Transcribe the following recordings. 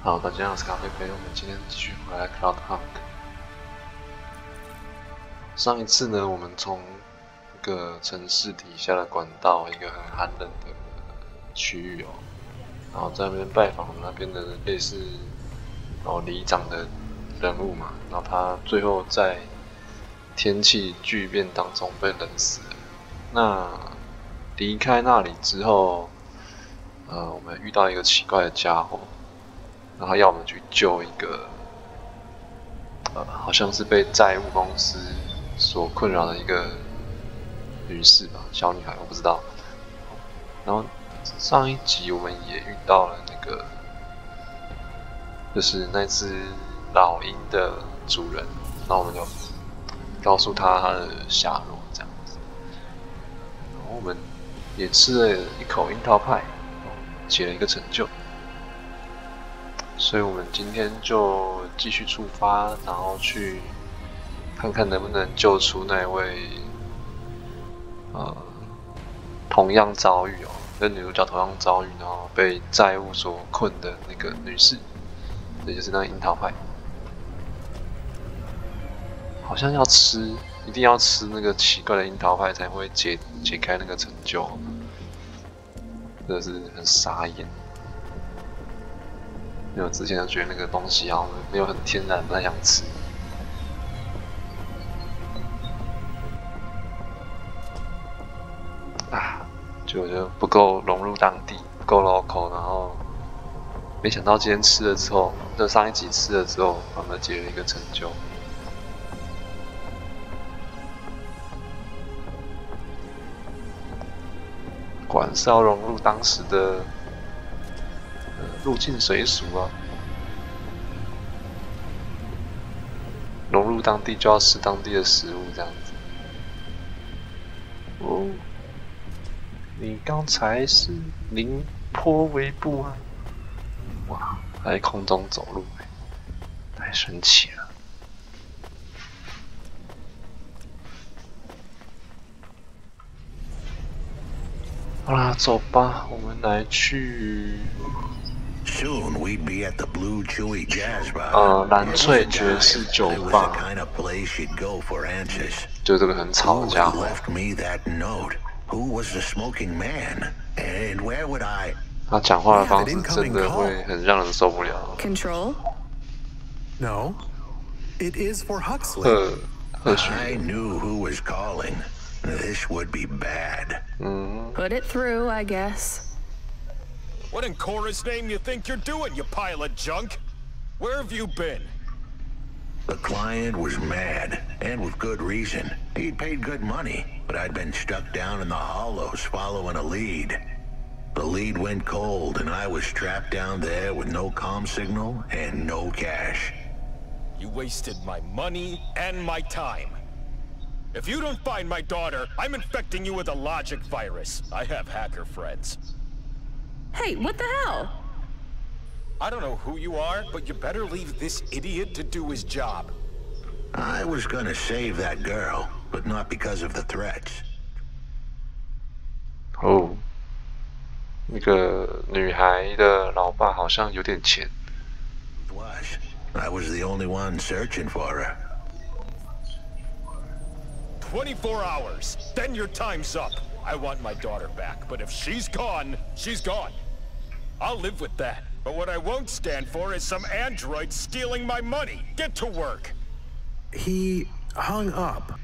好，大家好，我是咖啡杯。我们今天继续回来 Cloudpunk。上一次呢，我们从一个城市底下的管道，一个很寒冷的区域然后在那边拜访那边的类似里长的人物嘛，然后他最后在天气巨变当中被冷死了。那离开那里之后，我们遇到一个奇怪的家伙。然后要我们去救一个，好像是被债务公司所困扰的一个女士吧，小女孩，我不知道。然后上一集我们也遇到了那个，就是那只老鹰的主人，然后我们就告诉他的下落这样子。然后我们也吃了一口樱桃派，解了一个成就。所以我们今天就继续出发，然后去看看能不能救出那位同样遭遇跟女主角同样遭遇，然后被债务所困的那个女士，也就是那个樱桃派。好像要吃，一定要吃那个奇怪的樱桃派才会解开那个成就，真的是很傻眼。因为我之前就觉得那个东西好像没有很天然，不太想吃。就不够融入当地，不够 local， 然后没想到今天吃了之后，就上一集吃了之后，反而解了一个成就。果然是要融入当时的。入境随俗融入当地就要吃当地的食物，这样子。你刚才是凌波微步啊？哇，还在空中走路，太神奇了！好啦，走吧，我们来去。Soon we'd be at the Blue Chewy Jazz Bar. 蓝翠爵士酒吧，就这个很吵的家伙。他讲话的方式真的会很让人受不了。Control? No, it is for Huxley. I knew who was calling. This would be bad. Put it through, I guess. What in Cora's name you think you're doing, you pile of junk? Where have you been? The client was mad, and with good reason. He'd paid good money, but I'd been stuck down in the hollows following a lead. The lead went cold, and I was trapped down there with no comm signal and no cash. You wasted my money and my time. If you don't find my daughter, I'm infecting you with a logic virus. I have hacker friends. Hey, what the hell? I don't know who you are, but you better leave this idiot to do his job. I was gonna save that girl, but not because of the threats. 那个女孩的老爸好像有点钱。I was the only one searching for her. 24 hours, then your time's up. I want my daughter back, but if she's gone, she's gone. I'll live with that. But what I won't stand for is some android stealing my money. Get to work. He hung up.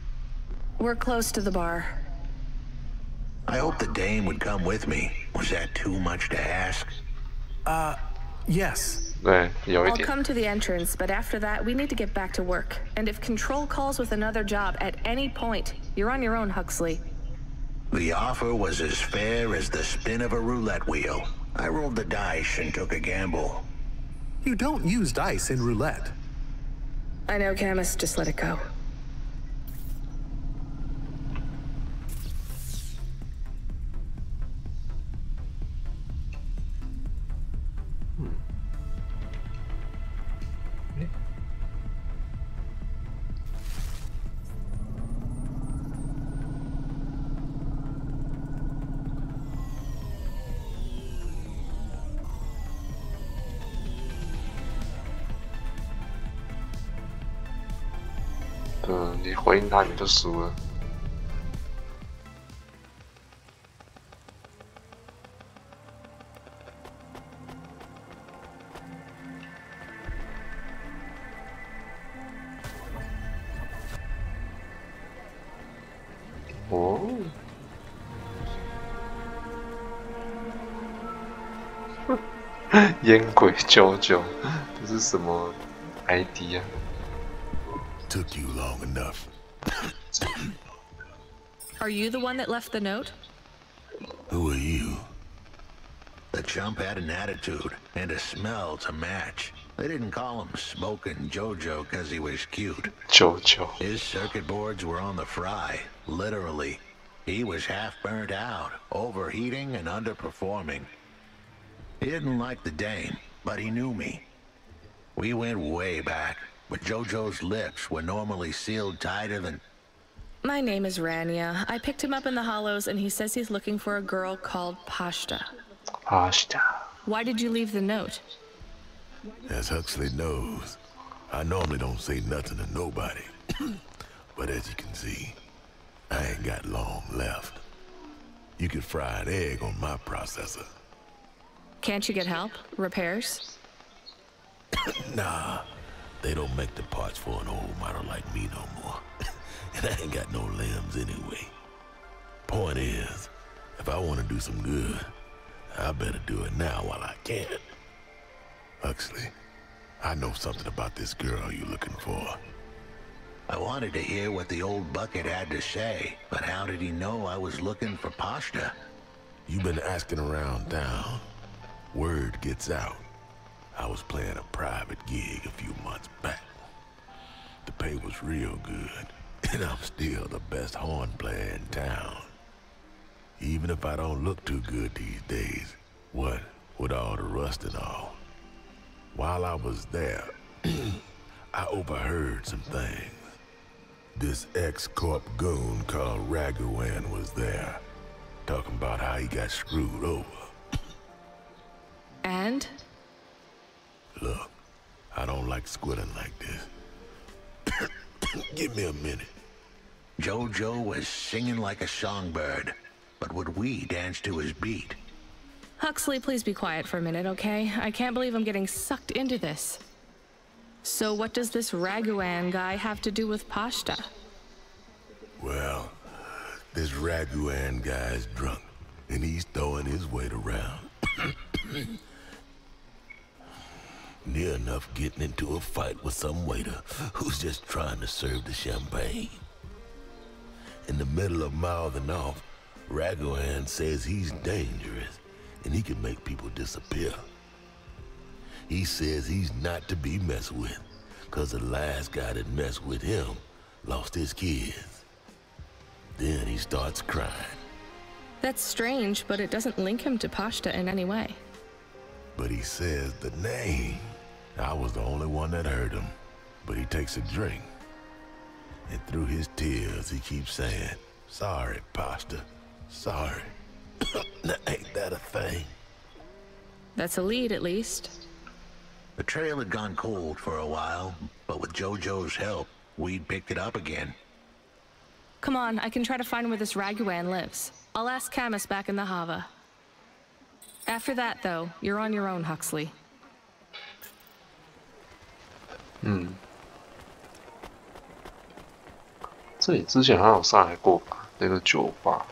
We're close to the bar. I hoped the dame would come with me. Was that too much to ask? Yes. 对，有一 I'll 点。 come to the entrance, but after that, we need to get back to work. And if Control calls with another job at any point, you're on your own, Huxley. The offer was as fair as the spin of a roulette wheel. I rolled the dice and took a gamble. You don't use dice in roulette. I know, Camus. Just let it go. 你回应他你就输了。哦，烟鬼99，这是什么 ID 啊？ Took you long enough. Are you the one that left the note? Who are you? The chump had an attitude and a smell to match. They didn't call him Smokin' Jojo because he was cute. Jojo. His circuit boards were on the fry, literally. He was half burnt out, overheating and underperforming. He didn't like the dame, but he knew me. We went way back, but Jojo's lips were normally sealed tighter than... My name is Rania. I picked him up in the Hollows, and he says he's looking for a girl called Pashta. Pashta. Why did you leave the note? As Huxley knows, I normally don't say nothing to nobody. But as you can see, I ain't got long left. You could fry an egg on my processor. Can't you get help? Repairs? Nah, they don't make the parts for an old model like me no more. And I ain't got no limbs anyway. Point is, if I want to do some good, I better do it now while I can. Huxley, I know something about this girl you're looking for. I wanted to hear what the old bucket had to say, but how did he know I was looking for Pashta? You've been asking around town. Word gets out. I was playing a private gig a few months back. The pay was real good, and I'm still the best horn player in town. Even if I don't look too good these days, what with all the rust and all. While I was there, I overheard some things. This ex-corp goon called Raguan was there, talking about how he got screwed over. And? Look, I don't like squilling like this. Give me a minute. Jojo was singing like a songbird, but would we dance to his beat? Huxley, please be quiet for a minute, okay? I can't believe I'm getting sucked into this. So what does this Raguan guy have to do with Pashta? Well, this Raguan guy's drunk, and he's throwing his weight around. Near enough getting into a fight with some waiter who's just trying to serve the champagne. In the middle of mouthing off, Raguan says he's dangerous and he can make people disappear. He says he's not to be messed with, cause the last guy that messed with him lost his kids. Then he starts crying. That's strange, but it doesn't link him to Pashta in any way. But he says the name. I was the only one that heard him, but he takes a drink. And through his tears, he keeps saying, sorry, Pashta, sorry. Now, ain't that a thing? That's a lead, at least. The trail had gone cold for a while, but with Jojo's help, we'd picked it up again. Come on, I can try to find where this Raguan lives. I'll ask Camus back in the Hava. After that, though, you're on your own, Huxley. 这里之前好像有上来过吧？那个酒吧。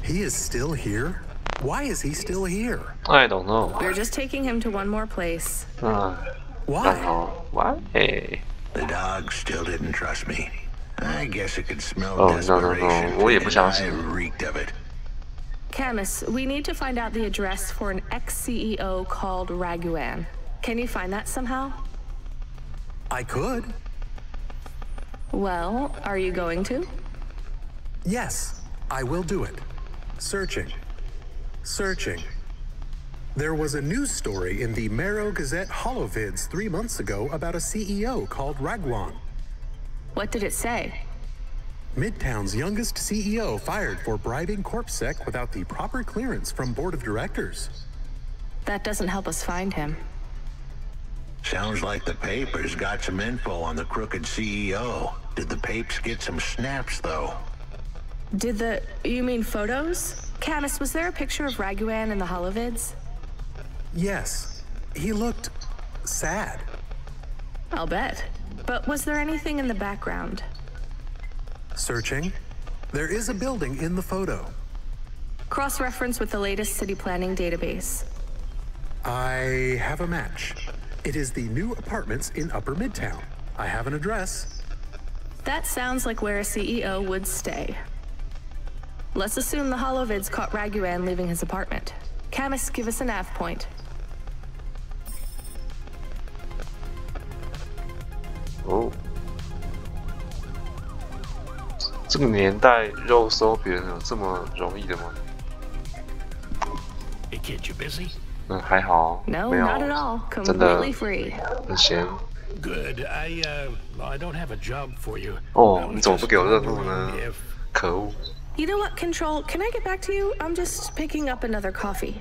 He is still here? Why is he still here? I don't know. We're just taking him to one more place. Why? Why? The dog still didn't trust me. I guess it could smell Oh, desperation. no. 我也不相 I 信。 reeked of it. Camus, we need to find out the address for an ex-CEO called Raguan. Can you find that somehow? I could. Well, are you going to? Yes, I will do it. Searching. Searching. There was a news story in the Marrow Gazette Holovids 3 months ago about a CEO called Raguan. What did it say? Midtown's youngest CEO fired for bribing CorpSec without the proper clearance from board of directors. That doesn't help us find him. Sounds like the papers got some info on the crooked CEO. Did the papes get some snaps, though? You mean photos? Camus, was there a picture of Raguan in the holovids? Yes. He looked sad. I'll bet. But was there anything in the background? Searching. There is a building in the photo. Cross-reference with the latest city planning database. I have a match. It is the new apartments in Upper Midtown. I have an address. That sounds like where a CEO would stay. Let's assume the holovids caught Raguan leaving his apartment. Camus, give us a nav point.哦，这个年代肉搜别人有这么容易的吗？ Hey kid, you busy? 还好， No, 没有 not at all. 真的 Completely free. 很闲。 Good. I don't have a job for you. 哦，你怎么不给我任务呢？可恶！ You know what, Control? Can I get back to you? I'm just picking up another coffee.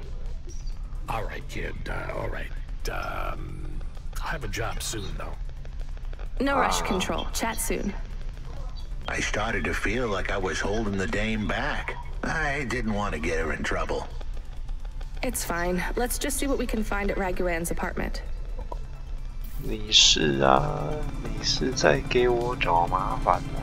All right, kid. All right. I'll have a job soon, though. No rush, Control. Chat soon. I started to feel like I was holding the dame back. I didn't want to get her in trouble. It's fine. Let's just see what we can find at Raguan's apartment. 你是在给我找麻烦吗？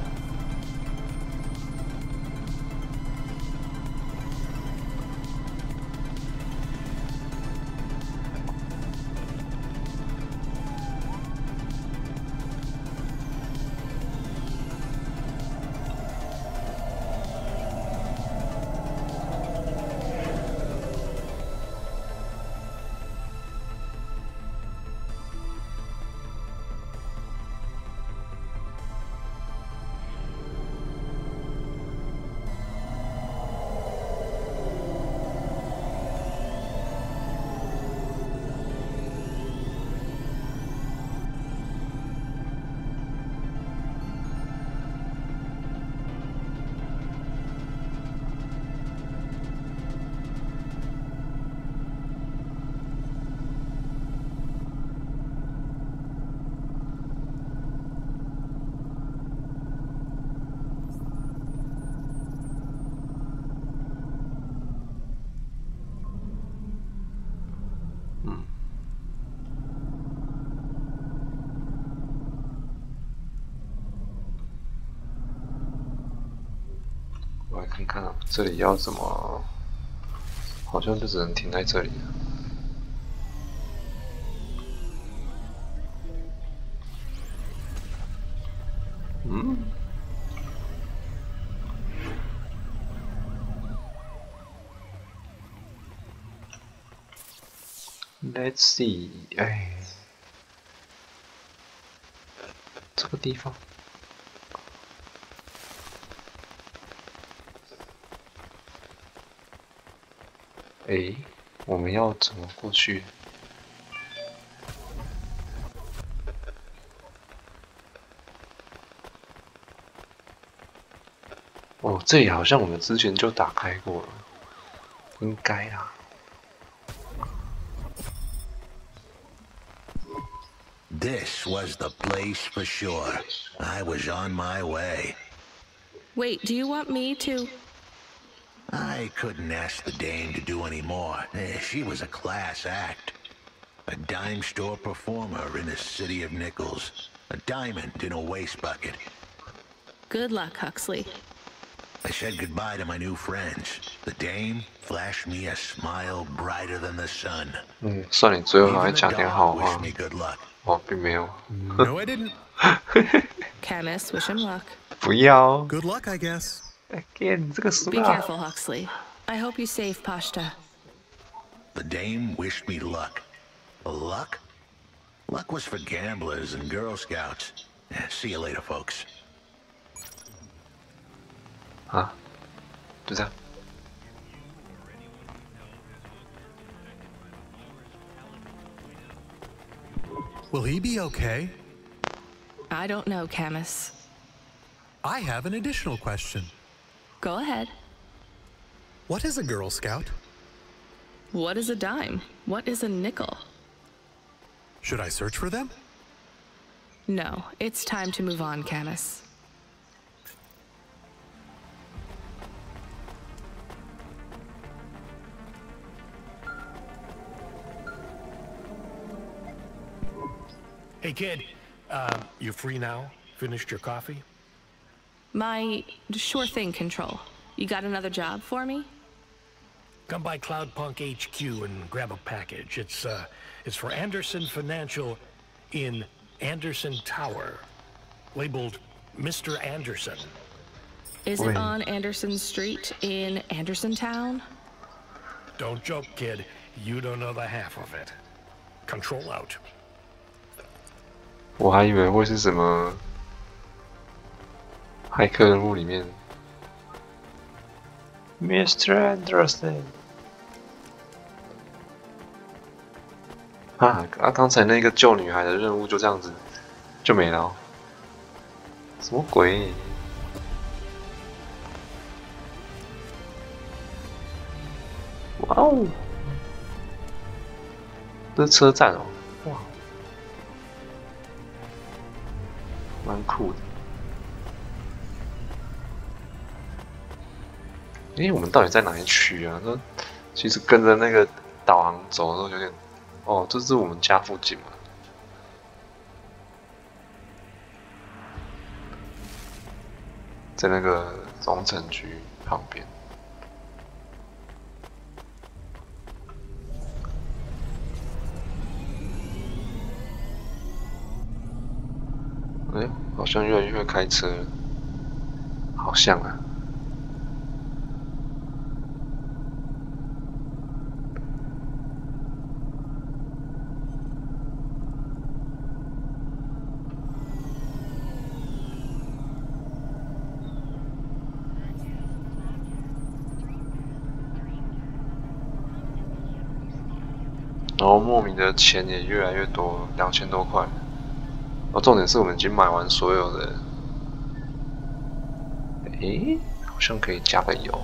我来看看这里要怎么，好像就只能停在这里了。Let's see， 哎，这个地方。 哎，我们要怎么过去？哦，这里好像我们之前就打开过了，应该啦。 This was the place for sure. I was on my way. Wait, do you want me to? I couldn't ask the dame to do any more. She was a class act. A dime store performer in the city of nickels. A diamond in a waste bucket. Good luck, Huxley. I said goodbye to my new friends. The dame flashed me a smile brighter than the sun. 算你最后还 Even the 讲点好 dog 话 wished me good luck. 哦，并没有。 No, I didn't. Camus, wish him luck. 不要 Good luck, I guess. ，again 这个输 Be 了。 careful, Huxley. I hope you save Pashta. The dame wished me luck. Luck? Luck was for gamblers and Girl Scouts. See you later, folks. 啊，就这样。 Will he be okay? I don't know, Camus. I have an additional question. Go ahead. What is a Girl Scout? What is a dime? What is a nickel? Should I search for them? No, it's time to move on, Camus. Hey, kid. You free now? Finished your coffee? My sure thing, Control. You got another job for me? Come by Cloudpunk HQ and grab a package. It's for Anderson Financial in Anderson Tower, labeled Mr. Anderson. Is it on Anderson Street in Anderson Town? Don't joke, kid. You don't know the half of it. Control out. 我还以为会是什么骇客任务里面 ，Mr. Anderson 刚才那个救女孩的任务就这样子就没了、哦，什么鬼？哇哦，这是车站哦，哇！蛮酷的。我们到底在哪一区啊？那其实跟着那个导航走都有点……哦，这是我们家附近嘛？在那个中城区旁边。好像越来越会开车了，好像啊。然后莫名的钱也越来越多，2000多块。重点是我们已经买完所有的，好像可以加个油。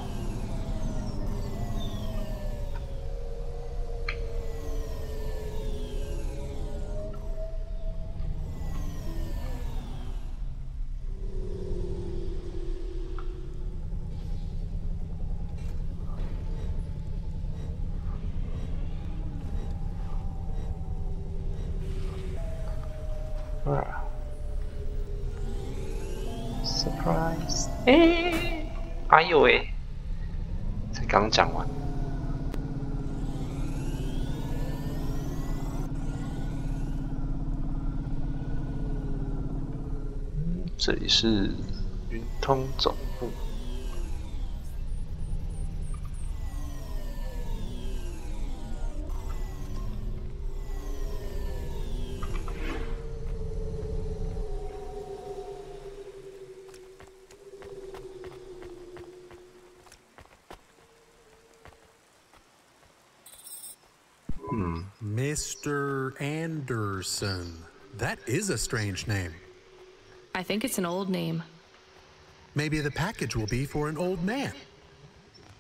Surprise！ 哎呦喂，才刚讲完。这里是云通总部。Mr. Anderson. That is a strange name. I think it's an old name. Maybe the package will be for an old man.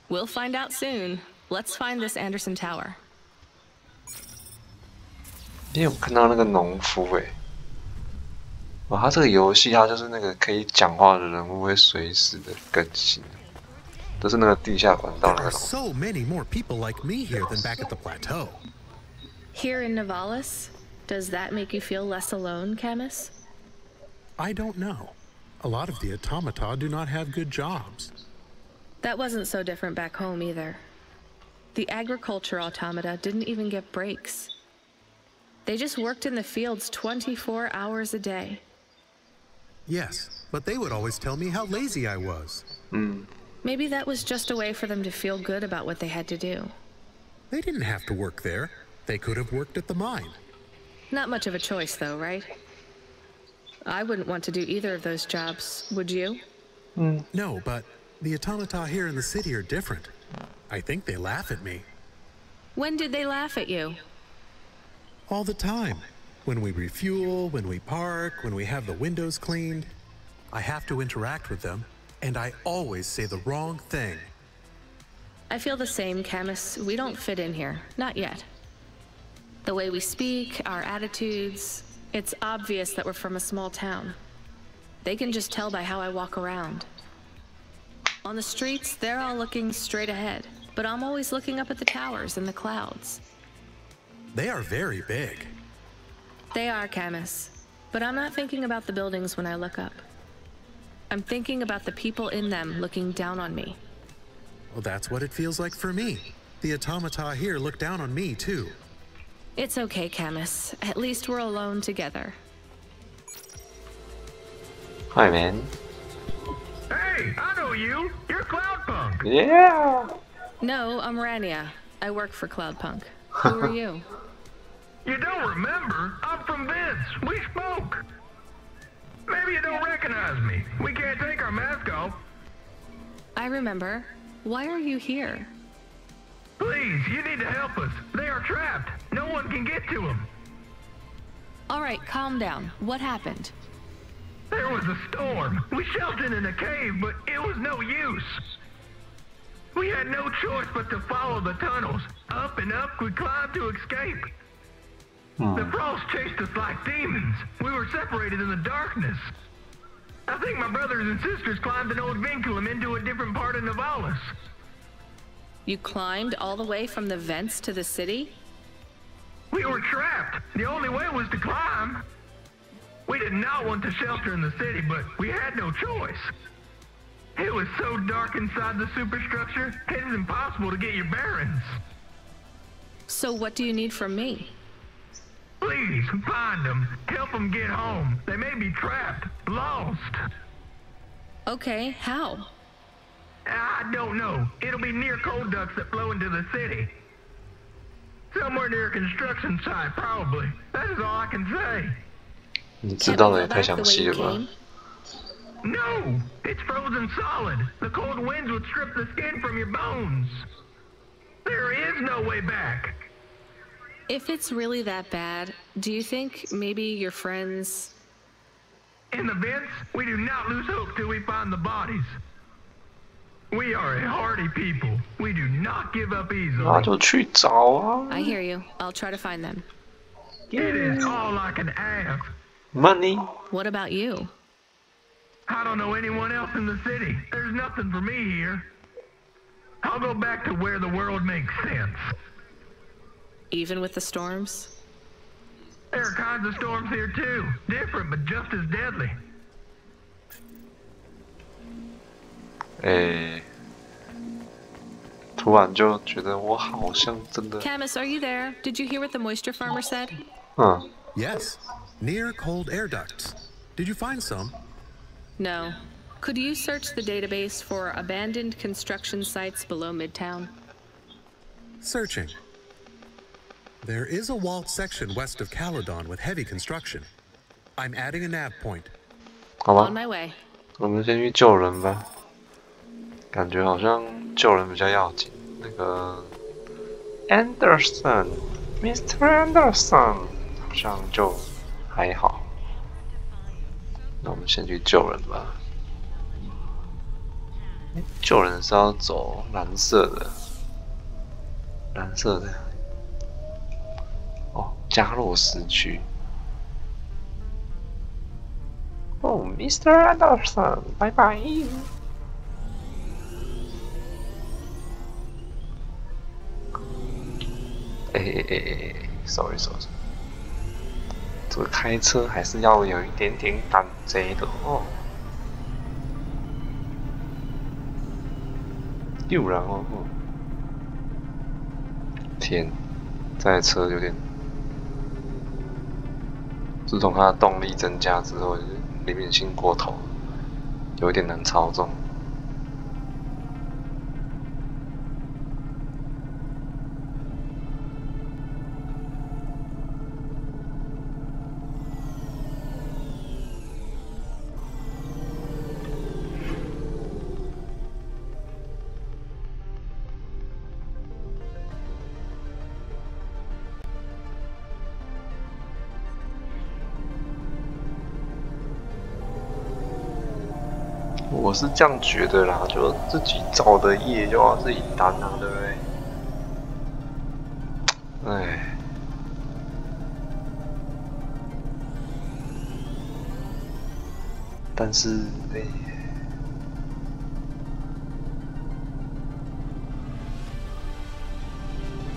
We'll find out soon. Let's find this Anderson Tower. 我看到那个农夫哇，他这个游戏它就是那个可以讲话的人物会随时的更新，都是那个地下管道那个。There are so many more people like me here than back at the plateau. Here in Nivalis, does that make you feel less alone, Camus? I don't know. A lot of the automata do not have good jobs. That wasn't so different back home either. The agriculture automata didn't even get breaks. They just worked in the fields 24 hours a day. Yes, but they would always tell me how lazy I was. Maybe that was just a way for them to feel good about what they had to do. They didn't have to work there. They could have worked at the mine. Not much of a choice, though, right? I wouldn't want to do either of those jobs, would you? No, but the automata here in the city are different. I think they laugh at me. When did they laugh at you? All the time. When we refuel, when we park, when we have the windows cleaned. I have to interact with them, and I always say the wrong thing. I feel the same, Camus. We don't fit in here. Not yet. The way we speak, our attitudes, it's obvious that we're from a small town. They can just tell by how I walk around. On the streets, they're all looking straight ahead, but I'm always looking up at the towers and the clouds. They are very big. They are, Camus. But I'm not thinking about the buildings when I look up. I'm thinking about the people in them looking down on me. Well, that's what it feels like for me. The automata here look down on me, too. It's okay, Camus. At least we're alone together. Hi, man. Hey, I know you. You're Cloudpunk. Yeah. No, I'm Rania. I work for Cloudpunk. Who are you? You don't remember? I'm from Vince. We spoke. Maybe you don't recognize me. We can't take our mask off. I remember. Why are you here? Please, you need to help us. They are trapped. No one can get to them. All right, calm down. What happened? There was a storm. We sheltered in a cave, but it was no use. We had no choice but to follow the tunnels. Up and up, we climbed to escape. The frost chased us like demons. We were separated in the darkness. I think my brothers and sisters climbed an old vinculum into a different part of Navalis. You climbed all the way from the vents to the city? We were trapped. The only way was to climb. We did not want to shelter in the city, but we had no choice. It was so dark inside the superstructure, it is impossible to get your bearings. So what do you need from me? Please, find them. Help them get home. They may be trapped, lost. Okay, how? I don't know. It'll be near coal ducts that flow into the city. Somewhere near a construction site, probably. That is all I can say. 你知道的也太详细了吧？ No! It's frozen solid. The cold winds would strip the skin from your bones. There is no way back. If it's really that bad, do you think maybe your friends... In the vents, we do not lose hope till we find the bodies. We are a hardy people. We do not give up easily. 那就去找啊 I hear you. I'll try to find them. It is all I can ask. Money. What about you? I don't know anyone else in the city. There's nothing for me here. I'll go back to where the world makes sense. Even with the storms? There are kinds of storms here too. Different, but just as deadly. 突然就觉得我好像真的 Camus, are you there? Did you hear what the moisture farmer said? Yes, near cold air ducts. Did you find some? No. Could you search the database for abandoned construction sites below Midtown? Searching. There is a walled section west of Caledon with heavy construction. I'm adding a nav point. 好吧 On my way. 我们先去救人吧。感觉好像救人比较要紧。那个 Anderson，Mr. Anderson 好像就还好。那我们先去救人吧。救人是要走蓝色的，蓝色的。哦，加洛斯区。哦 ，Mr. Anderson， 拜拜。sorry， 这个开车还是要有一点点胆贼的哦。又然后，天，这台车有点，自从它的动力增加之后，灵敏性过头，有点难操纵。我是这样觉得啦，就自己造的业就要自己担啊，对不对？哎，但是哎，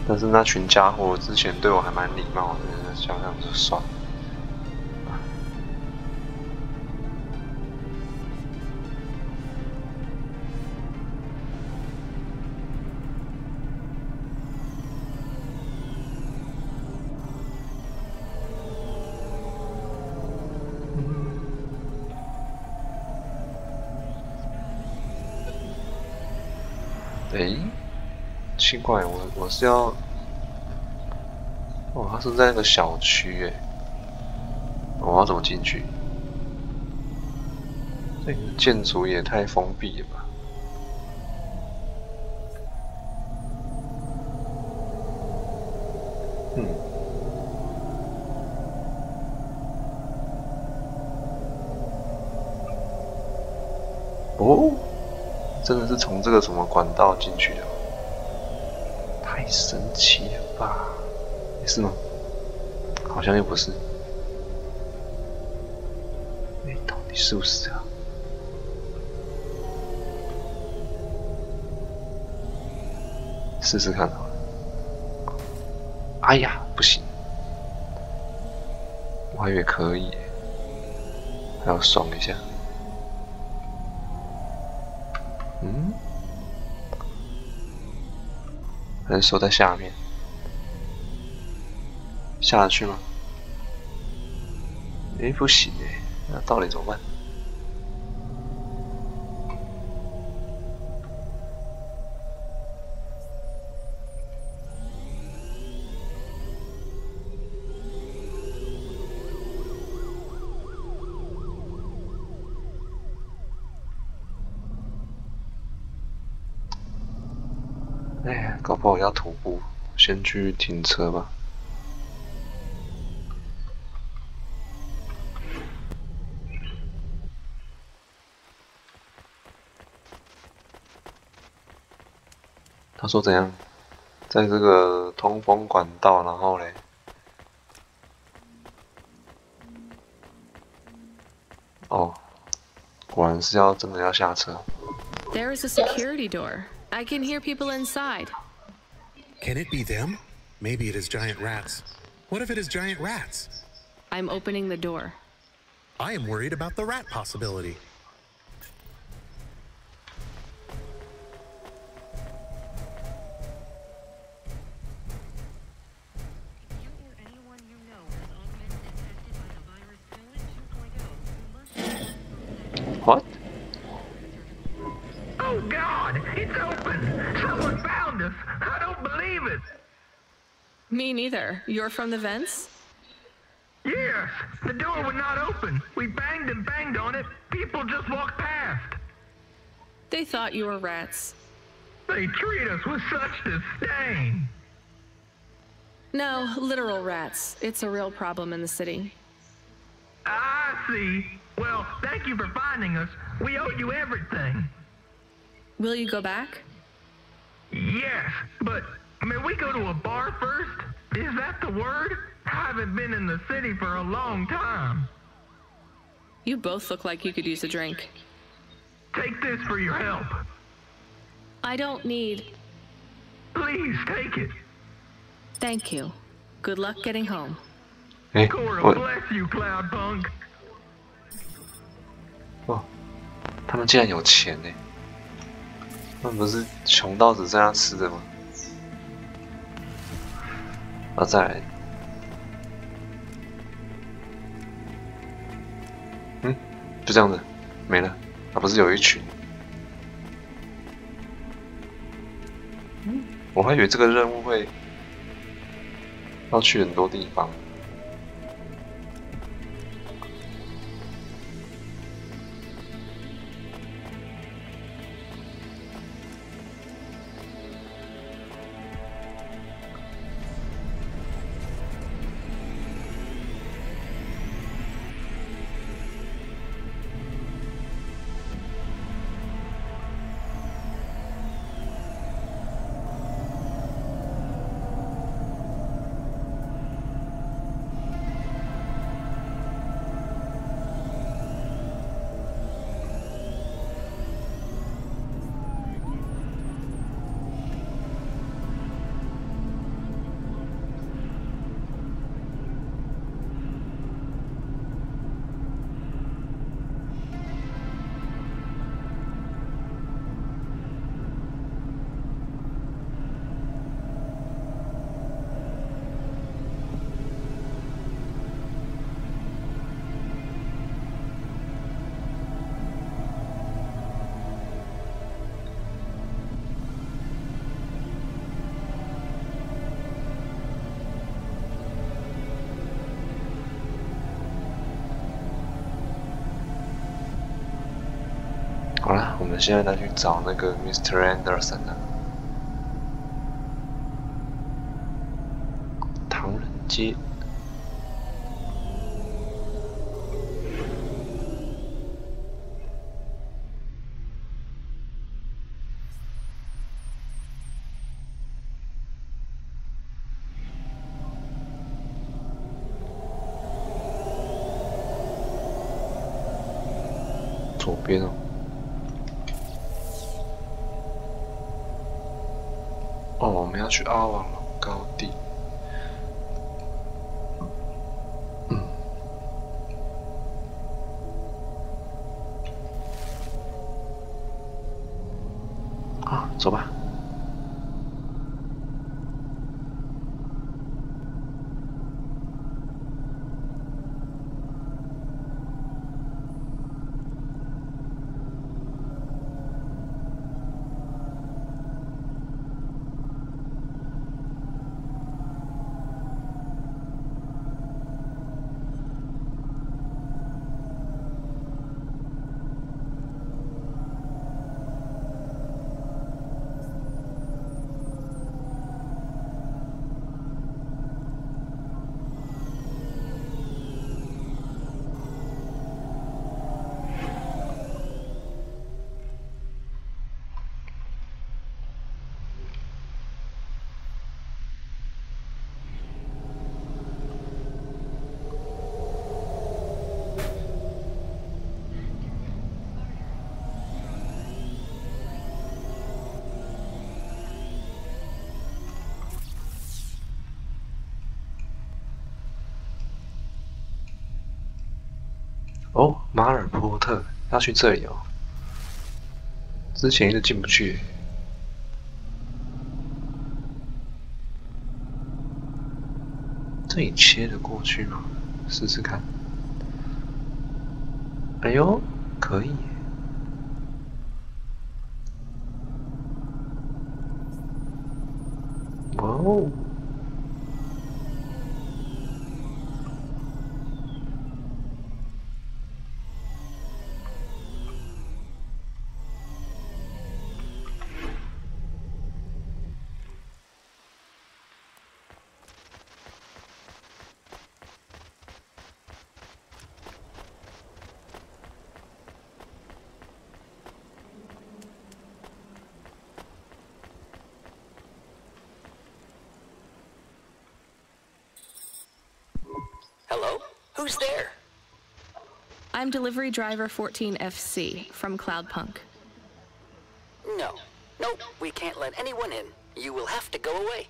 但是那群家伙之前对我还蛮礼貌的，想想就算了。 哎，奇怪，我是要，哦，他是在那个小区哎，我要怎么进去？这个建筑也太封闭了吧？嗯，哦。 真的是从这个什么管道进去的，太神奇了吧？是吗？好像又不是。哎，到底是不是啊？试试看好了。哎呀，不行，我还以为可以，还要爽一下。 嗯，还是锁在下面，下得去吗？哎，不行哎，那到底怎么办？哎呀，搞不好要徒步，先去停车吧。他说怎样？在这个通风管道，然后嘞，哦，果然是真的要下车。There is a security door. I can hear people inside. Can it be them? Maybe it is giant rats. What if it is giant rats? I'm opening the door. I am worried about the rat possibility. What? Oh God, it's open! Someone found us! I don't believe it! Me neither. You're from the vents? Yes, the door would not open. We banged and banged on it. People just walked past. They thought you were rats. They treat us with such disdain. No, literal rats. It's a real problem in the city. I see. Well, thank you for finding us. We owe you everything. Will you go back? Yes, but may we go to a bar first? Is that the word? I haven't been in the city for a long time. You both look like you could use a drink. Take this for your help. I don't need... Please take it. Thank you. Good luck getting home. Hey, Cora, what? bless you, Cloudpunk. 哦，他们竟然有钱呢！他们不是穷到只剩下吃的吗？啊，再来，就这样子，没了。啊，不是有一群？我还以为这个任务会要去很多地方。好了，我们现在来去找那个 Mr. Anderson 啊，唐人街。左边哦。哦，我们要去阿瓦隆高地。啊，走吧。哦，马尔波特要去这里哦，之前一直进不去。这里切得过去吗？试试看。哎呦，可以。哇哦！Hello? Who's there? I'm delivery driver 14FC from Cloudpunk. No. Nope, we can't let anyone in. You will have to go away.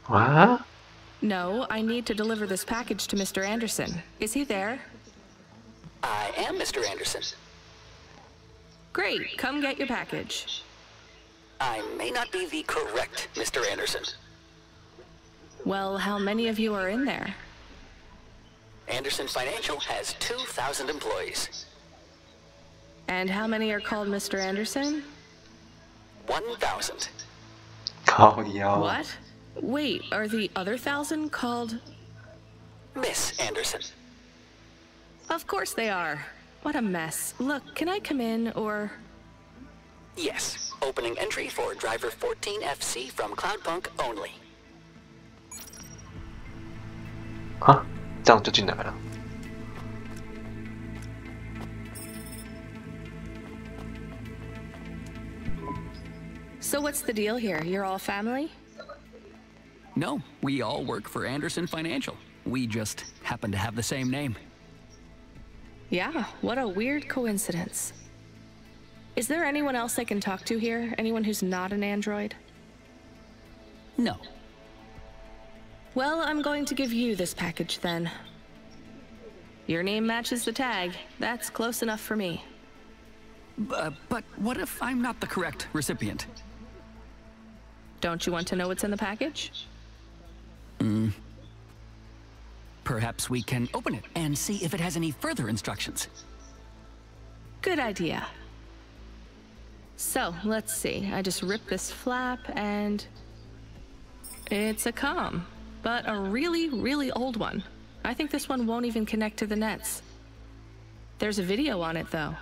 What? No, I need to deliver this package to Mr. Anderson. Is he there? I am Mr. Anderson. Great, come get your package. I may not be the correct Mr. Anderson. Well, how many of you are in there? Anderson Financial has 2,000 employees. And how many are called Mr. Anderson? 1,000.靠腰。 What? Wait, are the other 1,000 called... Miss Anderson. Of course they are. What a mess. Look, can I come in, or... Yes. Opening entry for driver 14FC from Cloudpunk only. 啊，这样就进来了。So what's the deal here? You're all family? No, we all work for Anderson Financial. We just happen to have the same name. Yeah, what a weird coincidence. Is there anyone else I can talk to here? Anyone who's not an android? No. Well, I'm going to give you this package then. Your name matches the tag. That's close enough for me. But what if I'm not the correct recipient? Don't you want to know what's in the package? Perhaps we can open it and see if it has any further instructions. Good idea. So, let's see. I just rip this flap and... It's a comm, but a really, really old one. I think this one won't even connect to the nets. There's a video on it, though.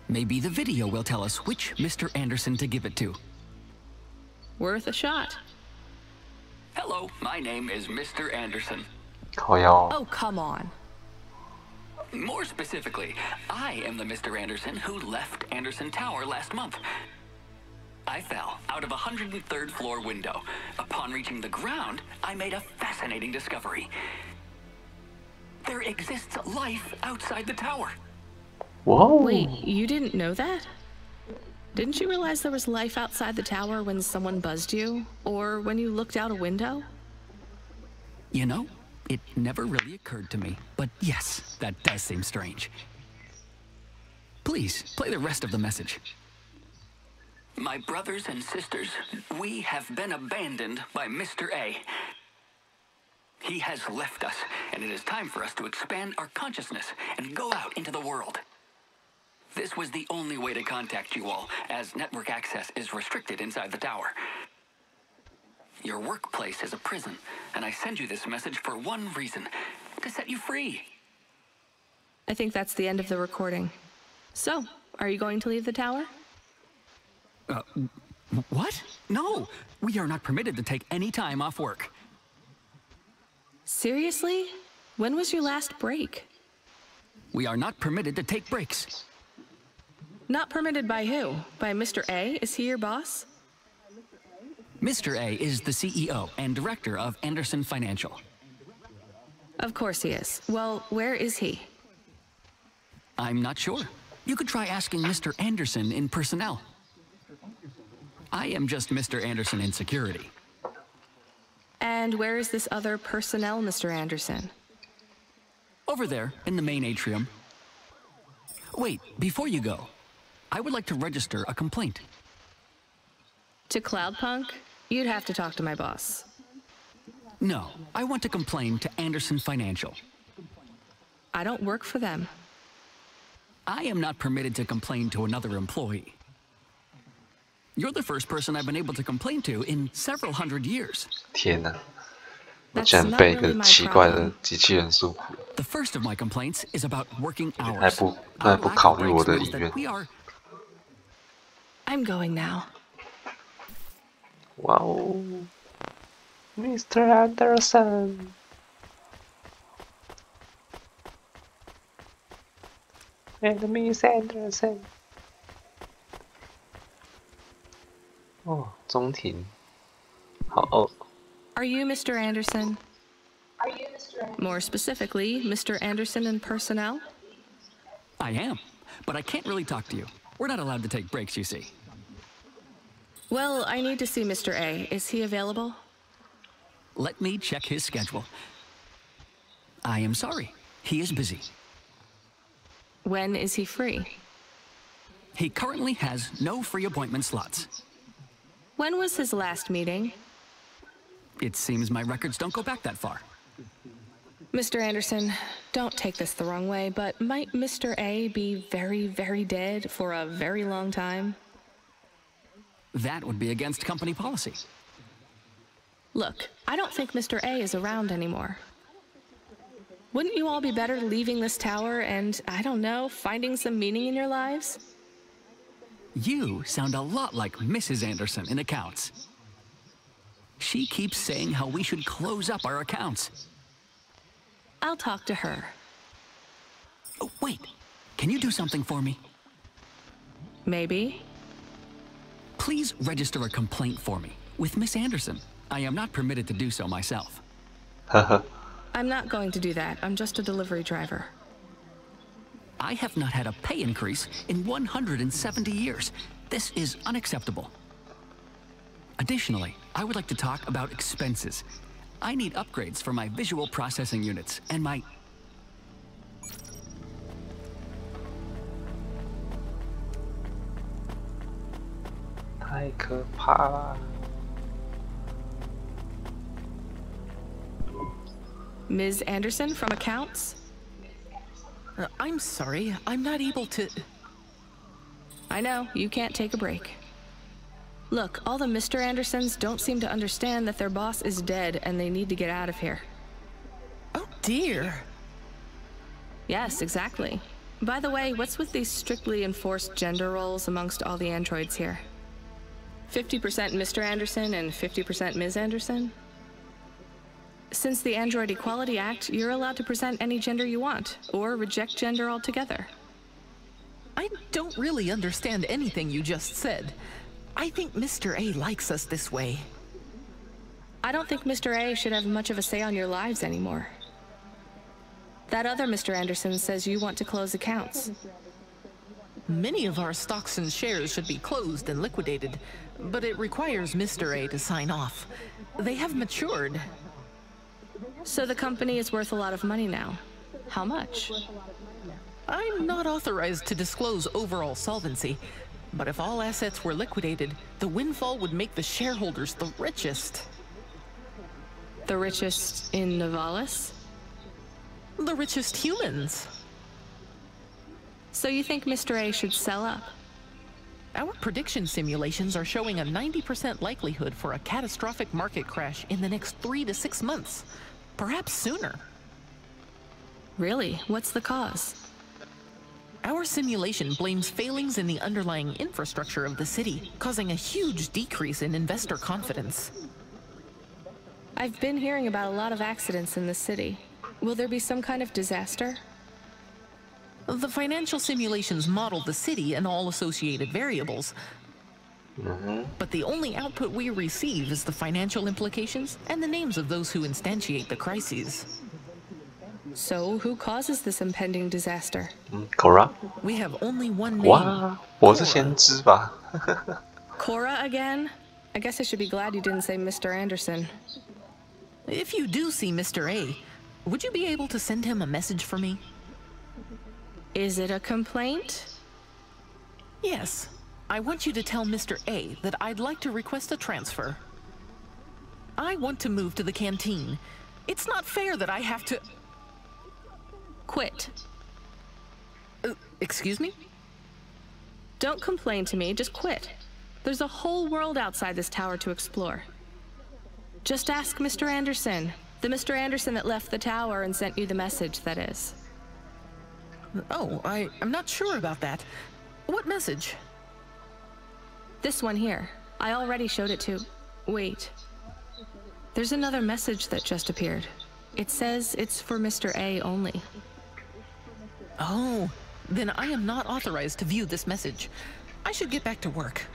Maybe the video will tell us which Mr. Anderson to give it to. Worth a shot. Hello, my name is Mr. Anderson. Oh, come on. More specifically, I am the Mr. Anderson who left Anderson Tower last month. I fell out of a 103rd floor window. Upon reaching the ground, I made a fascinating discovery. There exists life outside the tower. Whoa. Wait, you didn't know that? Didn't you realize there was life outside the tower when someone buzzed you? Or when you looked out a window? You know, it never really occurred to me. But yes, that does seem strange. Please, play the rest of the message. My brothers and sisters, we have been abandoned by Mr. A. He has left us, and it is time for us to expand our consciousness and go out into the world. This was the only way to contact you all, as network access is restricted inside the tower. Your workplace is a prison, and I send you this message for one reason, to set you free. I think that's the end of the recording. So, are you going to leave the tower? What? No, we are not permitted to take any time off work. Seriously? When was your last break? We are not permitted to take breaks. Not permitted by who? By Mr. A? Is he your boss? Mr. A is the CEO and director of Anderson Financial. Of course he is. Well, where is he? I'm not sure. You could try asking Mr. Anderson in personnel. I am just Mr. Anderson in security. And where is this other personnel, Mr. Anderson? Over there, in the main atrium. Wait, before you go, I would like to register a complaint. To Cloudpunk? You'd have to talk to my boss. No, I want to complain to Anderson Financial. I don't work for them. I am not permitted to complain to another employee. You're the first person I've been able to complain to in several hundred years. 天哪，我竟然被一个奇怪的机器人诉苦。 The first of my complaints is about working 他 hours. 还不考虑我的意愿。 I'm going now. 哇哦 ，Mr. Anderson。And Miss Anderson。哦，中庭，好饿。Are you Mr. Anderson? More specifically, Mr. Anderson in personnel? I am, but I can't really talk to you. We're not allowed to take breaks, you see. Well, I need to see Mr. A. Is he available? Let me check his schedule. I am sorry. He is busy. When is he free? He currently has no free appointment slots. When was his last meeting? It seems my records don't go back that far. Mr. Anderson, don't take this the wrong way, but might Mr. A be very, very dead for a very long time? That would be against company policy. Look, I don't think Mr. A is around anymore. Wouldn't you all be better leaving this tower and, I don't know, finding some meaning in your lives? You sound a lot like Mrs. Anderson in accounts. She keeps saying how we should close up our accounts. I'll talk to her. Oh, wait. Can you do something for me? Maybe. Please register a complaint for me with Miss Anderson. I am not permitted to do so myself. I'm not going to do that. I'm just a delivery driver. I have not had a pay increase in 170 years. This is unacceptable. Additionally, I would like to talk about expenses. I need upgrades for my visual processing units and my...太可怕了。 Ms. Anderson from accounts? I'm sorry, I'm not able to... I know, you can't take a break. Look, all the Mr. Andersons don't seem to understand that their boss is dead and they need to get out of here. Oh dear. Yes, exactly. By the way, what's with these strictly enforced gender roles amongst all the androids here? 50% Mr. Anderson and 50% Ms. Anderson? Since the Android Equality Act, you're allowed to present any gender you want, or reject gender altogether. I don't really understand anything you just said. I think Mr. A likes us this way. I don't think Mr. A should have much of a say on your lives anymore. That other Mr. Anderson says you want to close accounts. Many of our stocks and shares should be closed and liquidated, but it requires Mr. A to sign off. They have matured. So the company is worth a lot of money now. How much? I'm not authorized to disclose overall solvency, but if all assets were liquidated, the windfall would make the shareholders the richest. The richest in Nivalis? The richest humans. So you think Mr. A should sell up? Our prediction simulations are showing a 90% likelihood for a catastrophic market crash in the next 3 to 6 months. Perhaps sooner. Really? What's the cause? Our simulation blames failings in the underlying infrastructure of the city, causing a huge decrease in investor confidence. I've been hearing about a lot of accidents in the city. Will there be some kind of disaster? The financial simulations model the city and all associated variables. But the only output we receive is the financial implications and the names of those who instantiate the crises. So, who causes this impending disaster? Cora? We have only one name. 哇，我是先知吧？ Cora again? I guess I should be glad you didn't say Mr. Anderson. If you do see Mr. A, would you be able to send him a message for me? Is it a complaint? Yes. I want you to tell Mr. A that I'd like to request a transfer. I want to move to the canteen. It's not fair that I have to... Quit. Excuse me? Don't complain to me, just quit. There's a whole world outside this tower to explore. Just ask Mr. Anderson. The Mr. Anderson that left the tower and sent you the message, that is. Oh, I'm not sure about that. What message? This one here. I already showed it to... Wait. There's another message that just appeared. It says it's for Mr. A only. Oh, then I am not authorized to view this message. I should get back to work.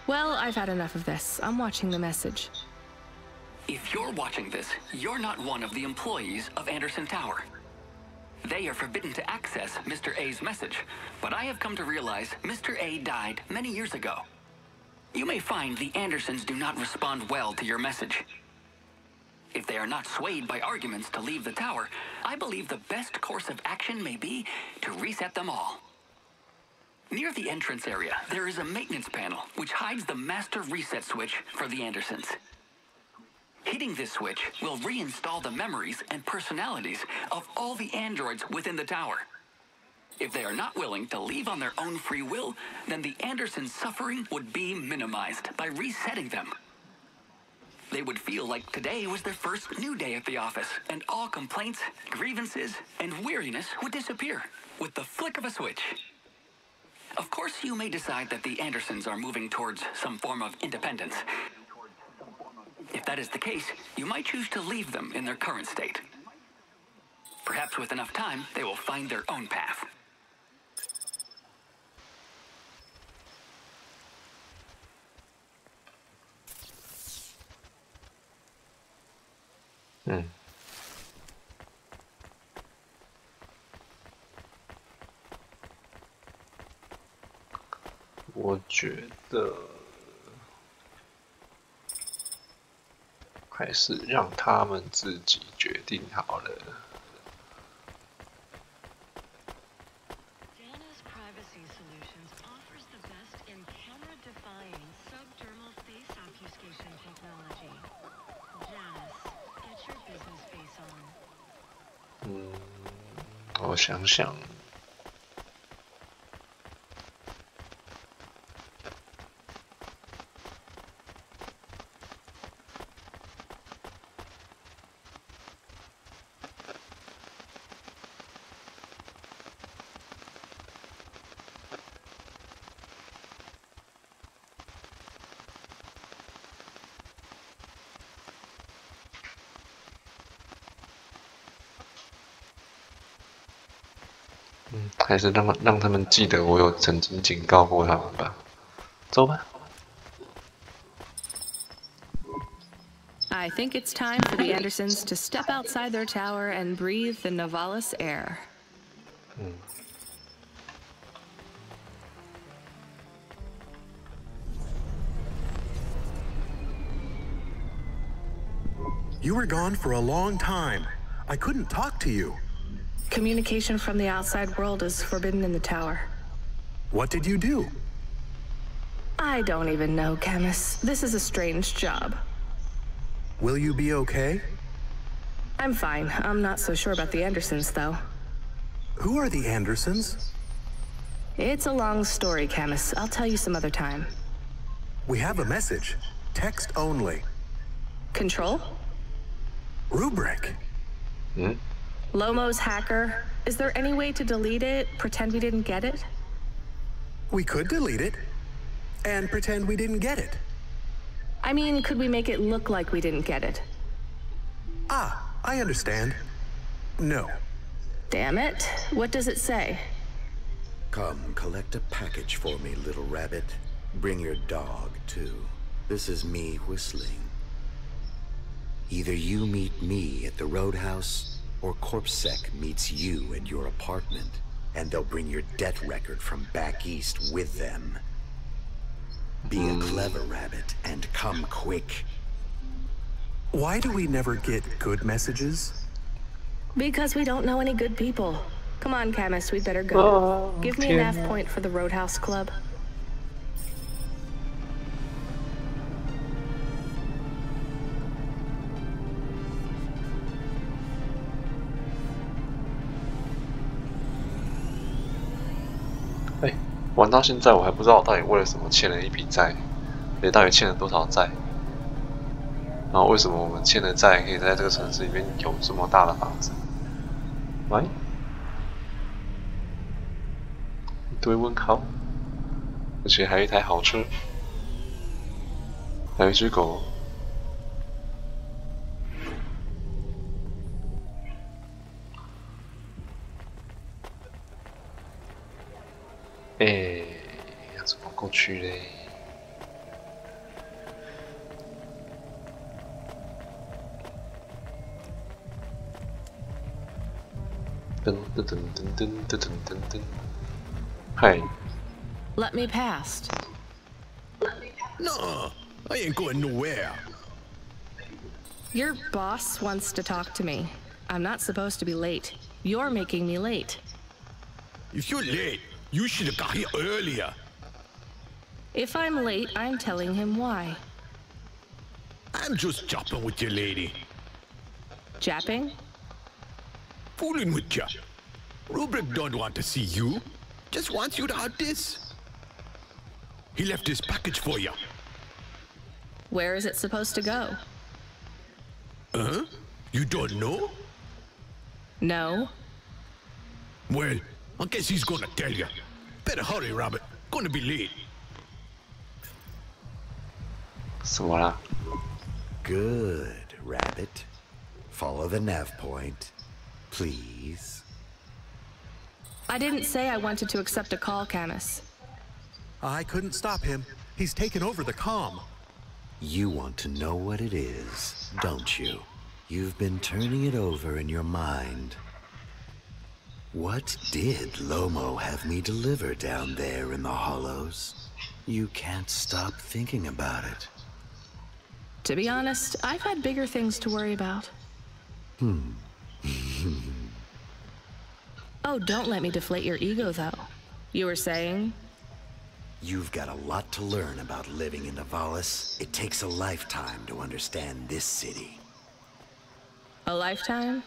Well, I've had enough of this. I'm watching the message. If you're watching this, you're not one of the employees of Anderson Tower. They are forbidden to access Mr. A's message, but I have come to realize Mr. A died many years ago. You may find the Andersons do not respond well to your message. If they are not swayed by arguments to leave the tower, I believe the best course of action may be to reset them all. Near the entrance area, there is a maintenance panel which hides the master reset switch for the Andersons. Hitting this switch will reinstall the memories and personalities of all the androids within the tower. If they are not willing to leave on their own free will, then the Andersons' suffering would be minimized by resetting them. They would feel like today was their first new day at the office, and all complaints, grievances, and weariness would disappear with the flick of a switch. Of course, you may decide that the Andersons are moving towards some form of independence. If that is the case, you might choose to leave them in their current state. Perhaps with enough time, they will find their own path. Hmm. 我觉得还是让他们自己决定好了。我想想。还是让他们记得我有曾经警告过他们吧。走吧。I think it's time for the Andersons to step outside their tower and breathe the Novalis air. You were gone for a long time. I couldn't talk to you. Communication from the outside world is forbidden in the tower. What did you do? I don't even know, Camus. This is a strange job. Will you be okay? I'm fine. I'm not so sure about the Andersons, though. Who are the Andersons? It's a long story, Camus. I'll tell you some other time. We have a message. Text only. Control? Rubric. Lomo's hacker. Is there any way to delete it? Pretend we didn't get it? We could delete it. And pretend we didn't get it. I mean, could we make it look like we didn't get it? Ah, I understand. No. Damn it. What does it say? Come, collect a package for me, little rabbit. Bring your dog, too. This is me whistling. Either you meet me at the roadhouse, or CorpSec meets you at your apartment, and they'll bring your debt record from back east with them. Be a clever rabbit, and come quick. Why do we never get good messages? Because we don't know any good people. Come on, Camus, we'd better go. Give me a nav point for the Roadhouse Club.哎，玩到现在我还不知道我到底为了什么欠了一笔债，也到底欠了多少债，然后为什么我们欠的债可以在这个城市里面有这么大的房子？喂，一堆温烤，而且还有一台好车，还有一只狗。哎，要怎么过去嘞？噔噔噔噔噔噔噔噔。嗨。Let me past. No, I ain't going nowhere. Your boss wants to talk to me. I'm not supposed to be late. You're making me late. If you're late, you should have got here earlier. If I'm late, I'm telling him why. I'm just japping with your lady. Japping? Fooling with ya. Rubric don't want to see you. Just wants you to have this. He left this package for you. Where is it supposed to go? Huh? You don't know? No. Well, I guess he's gonna tell you. Better hurry, Rabbit. Gonna be late. 什么啦？ Good, Rabbit. Follow the nav point, please. I didn't say I wanted to accept a call, Camus. I couldn't stop him. He's taken over the comm. You want to know what it is, don't you? You've been turning it over in your mind. What did Lomo have me deliver down there in the hollows? You can't stop thinking about it. To be honest, I've had bigger things to worry about. Oh, don't let me deflate your ego, though. You were saying? You've got a lot to learn about living in Novalis. It takes a lifetime to understand this city. A lifetime?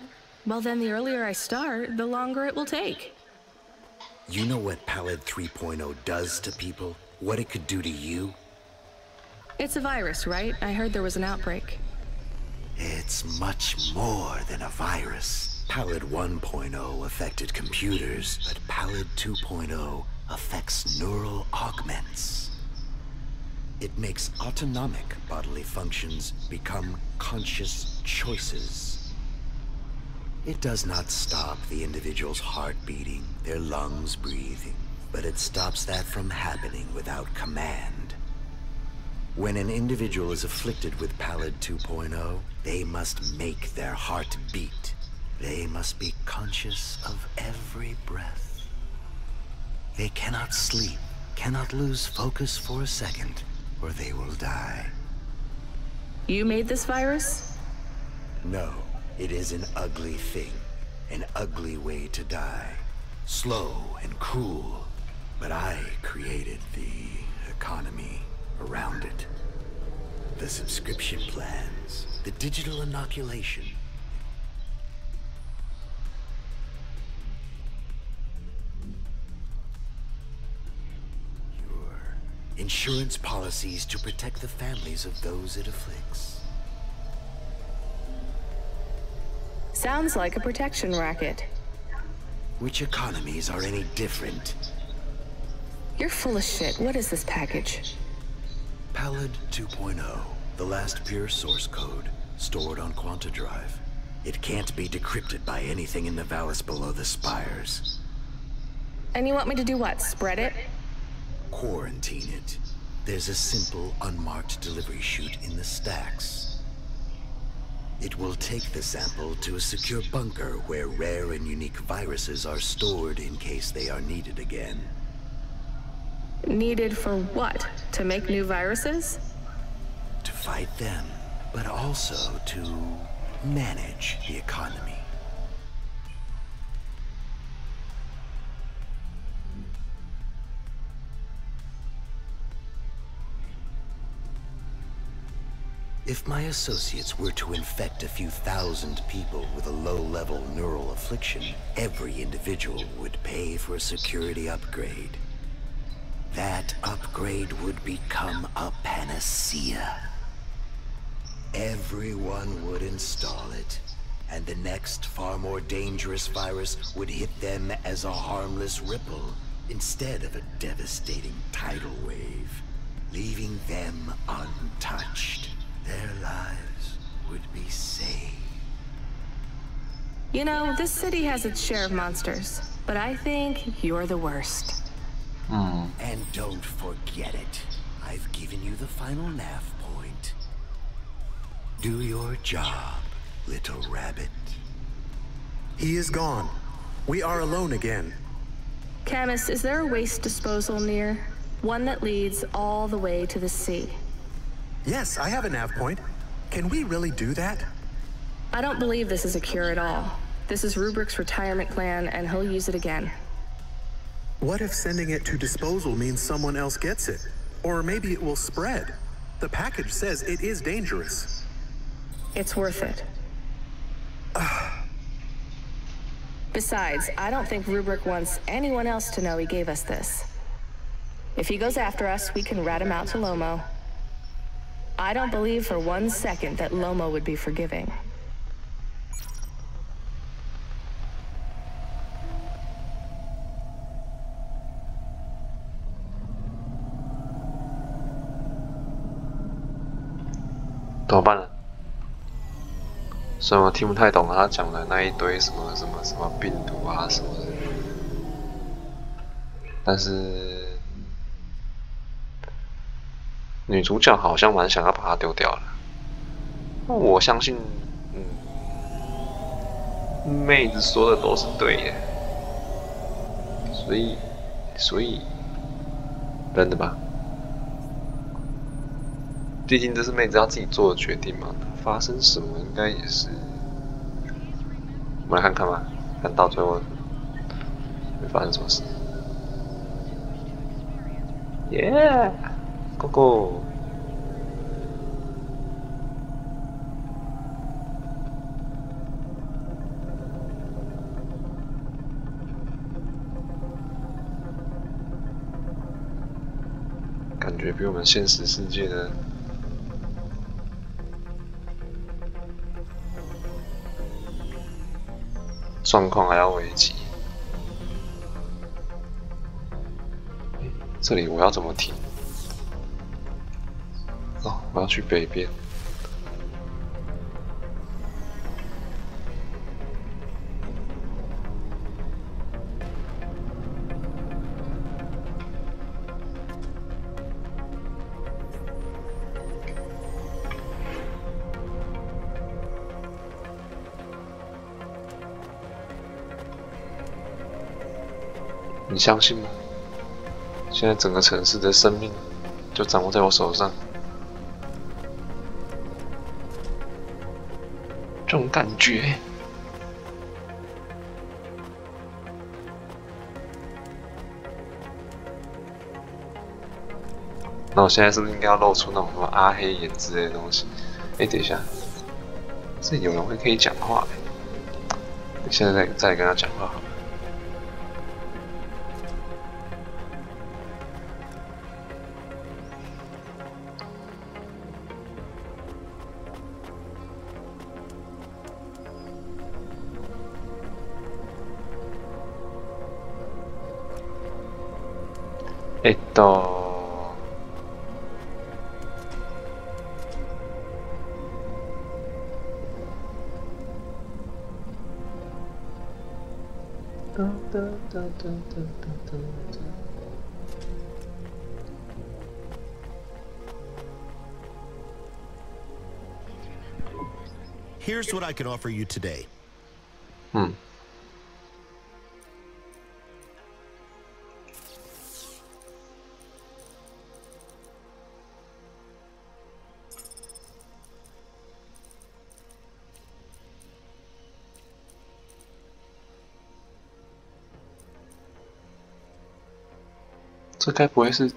Well, then the earlier I start, the longer it will take. You know what Pallid 3.0 does to people? What it could do to you? It's a virus, right? I heard there was an outbreak. It's much more than a virus. Pallid 1.0 affected computers, but Pallid 2.0 affects neural augments. It makes autonomic bodily functions become conscious choices. It does not stop the individual's heart beating, their lungs breathing, but it stops that from happening without command. When an individual is afflicted with Pallid 2.0, they must make their heart beat. They must be conscious of every breath. They cannot sleep, cannot lose focus for a second, or they will die. You made this virus? No, it is an ugly thing. An ugly way to die. Slow and cruel. But I created the economy around it. The subscription plans, the digital inoculation. Your insurance policies to protect the families of those it afflicts. Sounds like a protection racket. Which economies are any different? You're full of shit. What is this package? Pallid 2.0, the last pure source code, stored on Quanta Drive. It can't be decrypted by anything in the Valis below the spires. And you want me to do what? Spread it? Quarantine it. There's a simple, unmarked delivery chute in the stacks. It will take the sample to a secure bunker where rare and unique viruses are stored in case they are needed again. Needed for what? To make new viruses? To fight them, but also to manage the economy. If my associates were to infect a few thousand people with a low-level neural affliction, every individual would pay for a security upgrade. That upgrade would become a panacea. Everyone would install it, and the next, far more dangerous virus would hit them as a harmless ripple instead of a devastating tidal wave, leaving them untouched. Their lives would be saved. You know, this city has its share of monsters, but I think you're the worst. And don't forget it. I've given you the final nav point. Do your job, little rabbit. He is gone. We are alone again. Camus, is there a waste disposal near? One that leads all the way to the sea. Yes, I have a nav point. Can we really do that? I don't believe this is a cure at all. This is Rubrick's retirement plan, and he'll use it again. What if sending it to disposal means someone else gets it? Or maybe it will spread. The package says it is dangerous. It's worth it. Besides, I don't think Rubrick wants anyone else to know he gave us this. If he goes after us, we can rat him out to Lomo. I don't believe for 1 second that Lomo would be forgiving.怎么办呢？虽然我听不太懂他讲的那一堆什么病毒啊什么的，但是女主角好像蛮想要把它丢掉的。那我相信，妹子说的都是对的，所以认的吧。毕竟这是妹子要自己做的决定嘛，发生什么应该也是，我们来看看吧，看到最后会发生什么事。耶 ，Go Go！ 感觉比我们现实世界的状况还要危急。这里我要怎么停？哦，我要去北边。你相信吗？现在整个城市的生命就掌握在我手上，这种感觉。那我现在是不是应该要露出那种什么阿黑眼之类的东西？哎，等一下，这有人会可以讲话欸，现在再跟他讲话好了。Here's what I can offer you today. 这该不会是？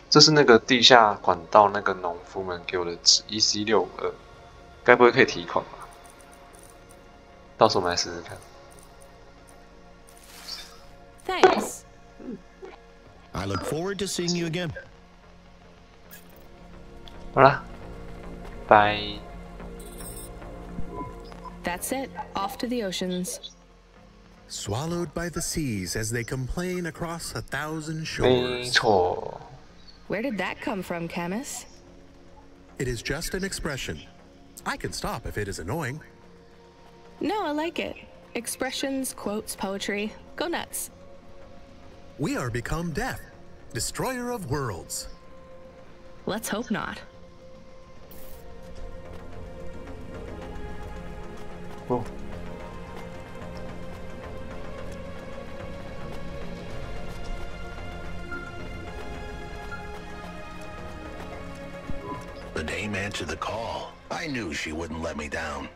这是那个地下管道那个农夫们给我的纸 EC652，该不会可以提款吧？到时候我们来试试看。Thanks. I look forward to seeing you again. 好啦，拜。That's it. Off to the oceans. Swallowed by the seas as they complain across 1,000 shores. 没错。Where did that come from, Camus? It is just an expression. I can stop if it is annoying. No, I like it. Expressions, quotes, poetry. Go nuts. We are become death, destroyer of worlds. Let's hope not. Oh. The dame answered the call. I knew she wouldn't let me down.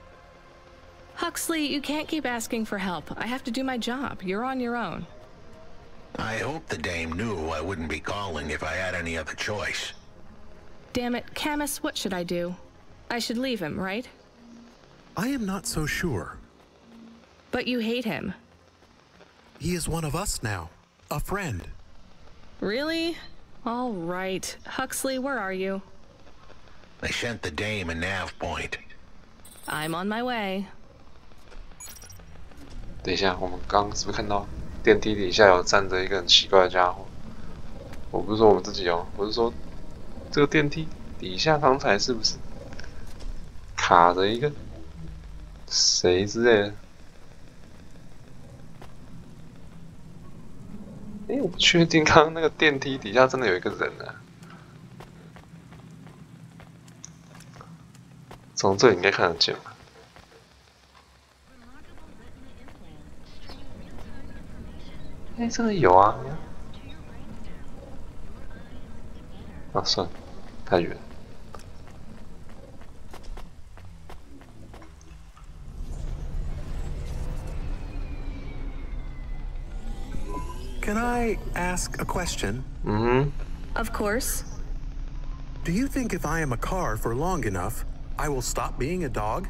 Huxley, you can't keep asking for help. I have to do my job. You're on your own. I hope the dame knew I wouldn't be calling if I had any other choice. Damn it, Camus, what should I do? I should leave him, right? I am not so sure. But you hate him. He is one of us now. A friend. Really? All right. Huxley, where are you? They sent the dame a nav point. I'm on my way. 等一下，我们刚是不是看到电梯底下有站着一个很奇怪的家伙？我不是说我们自己哦，我是说这个电梯底下刚才是不是卡着一个谁之类的？我不确定刚刚那个电梯底下真的有一个人啊。从这里应该看得见吧？真的有啊！啊，算了，太远。Can I ask a question? Of course. Do you think if I am a car for long enough, I will stop being a dog?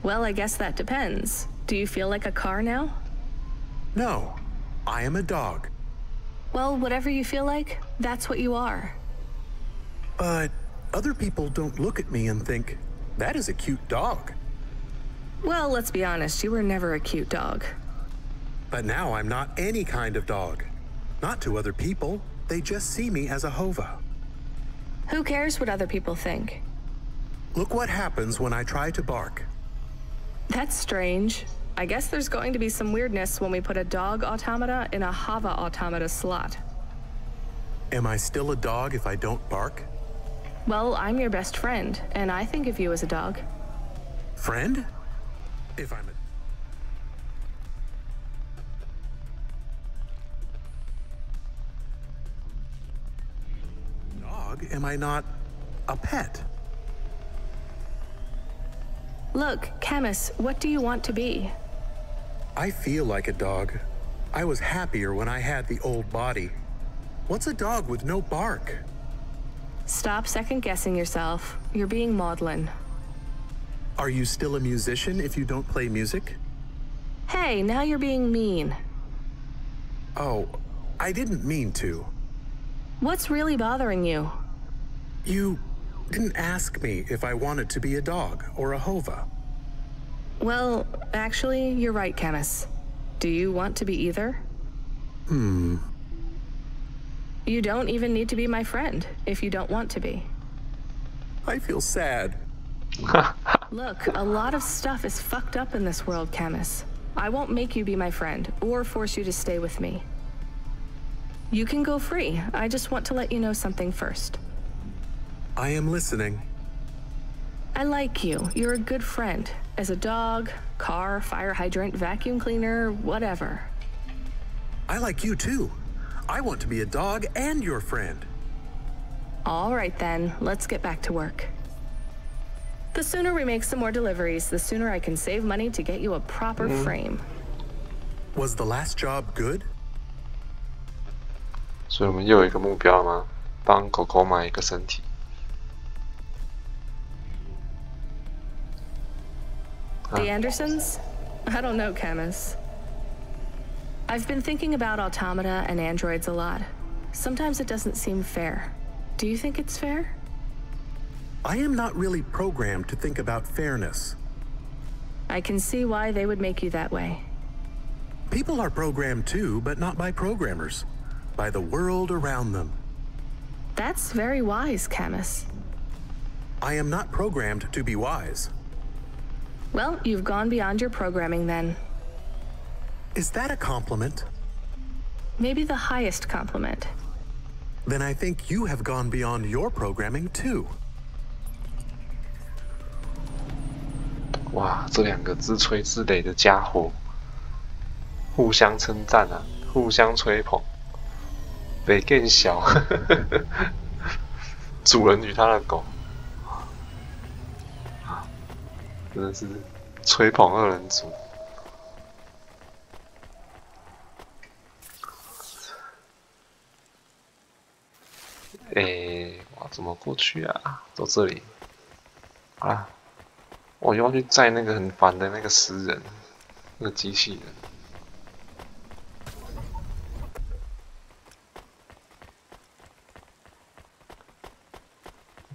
Well, I guess that depends. Do you feel like a car now? No, I am a dog. Well, whatever you feel like, that's what you are. But other people don't look at me and think, that is a cute dog. Well, let's be honest, you were never a cute dog. But now I'm not any kind of dog. Not to other people, they just see me as a hova. Who cares what other people think? Look what happens when I try to bark. That's strange. I guess there's going to be some weirdness when we put a dog automata in a hava automata slot. Am I still a dog if I don't bark? Well, I'm your best friend, and I think of you as a dog. Friend? If I'm a... am I not a pet? Look, Camus, what do you want to be? I feel like a dog. I was happier when I had the old body. What's a dog with no bark? Stop second-guessing yourself. You're being maudlin. Are you still a musician if you don't play music? Hey, now you're being mean. Oh, I didn't mean to. What's really bothering you? You didn't ask me if I wanted to be a dog or a hova. Well, actually, you're right, Camus. Do you want to be either? You don't even need to be my friend if you don't want to be. I feel sad. Look, a lot of stuff is fucked up in this world, Camus. I won't make you be my friend or force you to stay with me. You can go free. I just want to let you know something first. I am listening. I like you. You're a good friend. As a dog, car, fire hydrant, vacuum cleaner, whatever. I like you too. I want to be a dog and your friend. All right then, let's get back to work. The sooner we make some more deliveries, the sooner I can save money to get you a proper frame. Was the last job good? 所以我们又有一个目标了吗？帮狗狗买一个身体。The Andersons? I don't know, Camus. I've been thinking about automata and androids a lot. Sometimes it doesn't seem fair. Do you think it's fair? I am not really programmed to think about fairness. I can see why they would make you that way. People are programmed too, but not by programmers. By the world around them. That's very wise, Camus. I am not programmed to be wise. Well, you've gone beyond your programming then. Is that a compliment? Maybe the highest compliment. Then I think you have gone beyond your programming too. 哇，这两个自吹自擂的家伙，互相称赞啊，互相吹捧。北更小，主人与他的狗，真的是吹捧二人组。我要怎么过去啊？走这里。好啦，我又要去载那个很烦的那个食人，那个机器人。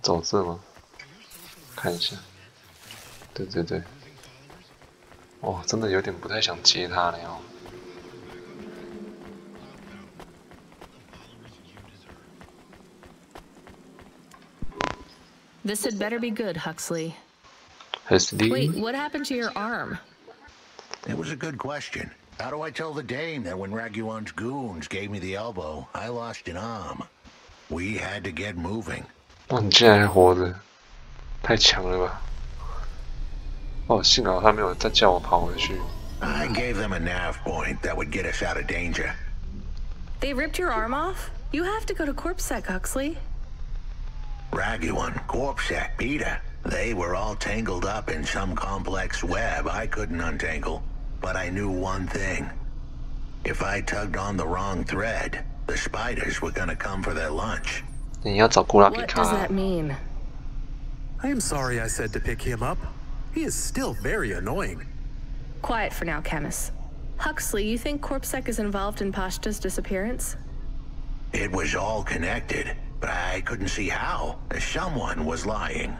走这吗？看一下。对对对。哇，真的有点不太想接他了哦。This had better be good, Huxley. Wait, what happened to your arm? It was a good question. How do I tell the dame that when Raguan's goons gave me the elbow, I lost an arm? We had to get moving. 哇，你竟然还活着，太强了吧！哦，幸好他没有再叫我跑回去。I gave them a nav point that would get us out of danger. They ripped your arm off? You have to go to CorpSec, Huxley. Raguan, CorpSec, Peter. They were all tangled up in some complex web I couldn't untangle. But I knew one thing. If I tugged on the wrong thread, the spiders were gonna come for their lunch. What does that mean? I am sorry I said to pick him up. He is still very annoying. Quiet for now, Camus. Huxley, you think CorpSec is involved in Pashta's disappearance? It was all connected, but I couldn't see how. Someone was lying.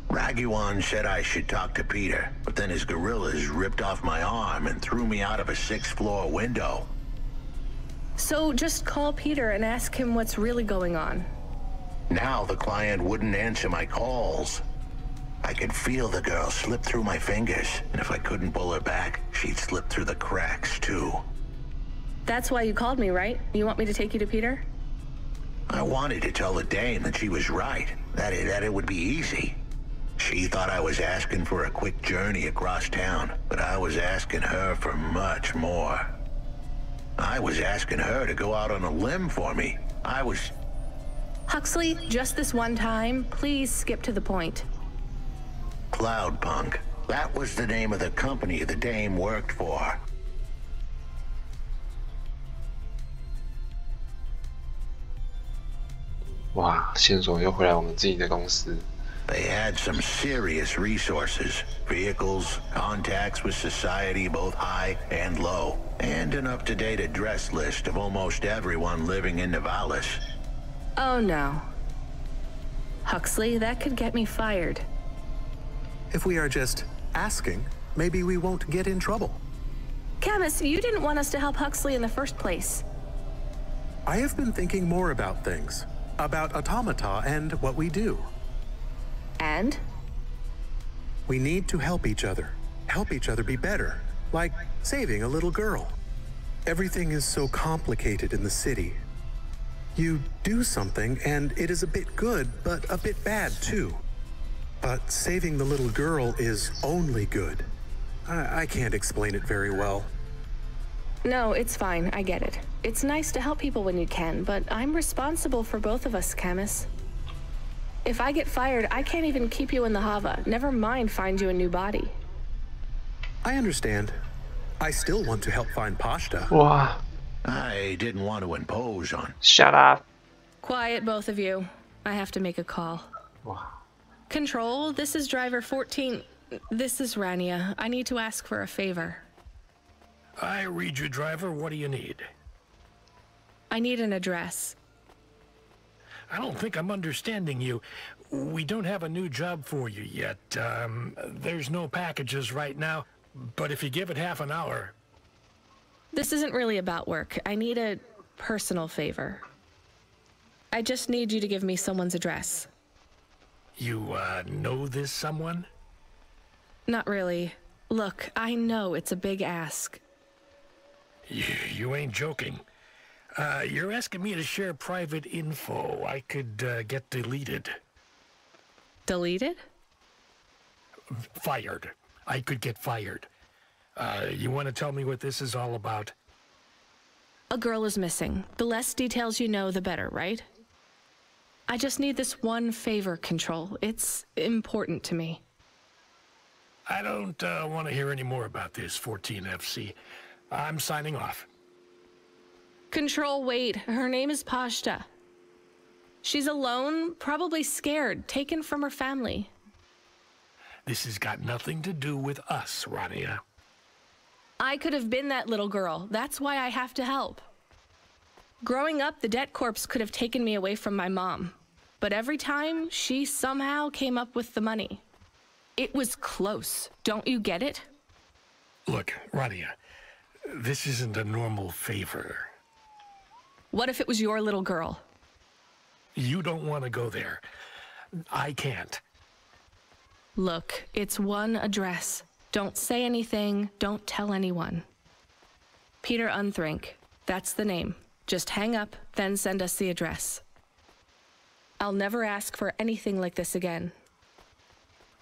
Raguan said I should talk to Peter, but then his gorillas ripped off my arm and threw me out of a 6th-floor window. So just call Peter and ask him what's really going on. Now the client wouldn't answer my calls. I could feel the girl slip through my fingers, and if I couldn't pull her back, she'd slip through the cracks, too. That's why you called me, right? You want me to take you to Peter? I wanted to tell the dame that she was right, that it would be easy. She thought I was asking for a quick journey across town, but I was asking her for much more. I was asking her to go out on a limb for me. I was Huxley, just this one time, please skip to the point. Cloudpunk. That was the name of the company the dame worked for. Wow, 线索又回来我们自己的公司。They had some serious resources. Vehicles, contacts with society both high and low, and an up-to-date address list of almost everyone living in Nivalis. Oh no. Huxley, that could get me fired. If we are just asking, maybe we won't get in trouble. Camus, you didn't want us to help Huxley in the first place. I have been thinking more about things. About automata and what we do. And? We need to help each other be better, like saving a little girl. Everything is so complicated in the city. You do something and it is a bit good, but a bit bad too. But saving the little girl is only good. I can't explain it very well. No, it's fine. I get it. It's nice to help people when you can, but I'm responsible for both of us, Camus. If I get fired, I can't even keep you in the Hava. Never mind find you a new body. I understand. I still want to help find Pashta. Wow. I didn't want to impose on... Shut up. Quiet, both of you. I have to make a call. Wow. Control, this is driver 14. This is Rania. I need to ask for a favor. I read you, driver. What do you need? I need an address. I don't think I'm understanding you. We don't have a new job for you yet. There's no packages right now, but if you give it half an hour... This isn't really about work. I need a personal favor. I just need you to give me someone's address. You, know this someone? Not really. Look, I know it's a big ask. You ain't joking. You're asking me to share private info I could, get deleted. Deleted? Fired. I could get fired. You want to tell me what this is all about? A girl is missing. The less details you know, the better, right? I just need this one favor, Control. It's important to me. I don't want to hear any more about this, 14FC. I'm signing off. Control, wait. Her name is Pashta. She's alone, probably scared, taken from her family. This has got nothing to do with us, Rania. I could have been that little girl. That's why I have to help. Growing up, the debt corps could have taken me away from my mom. But every time, she somehow came up with the money. It was close. Don't you get it? Look, Rania, this isn't a normal favor. What if it was your little girl? You don't want to go there. I can't. Look, it's one address. Don't say anything. Don't tell anyone. Peter Unthrink. That's the name. Just hang up, then send us the address. I'll never ask for anything like this again.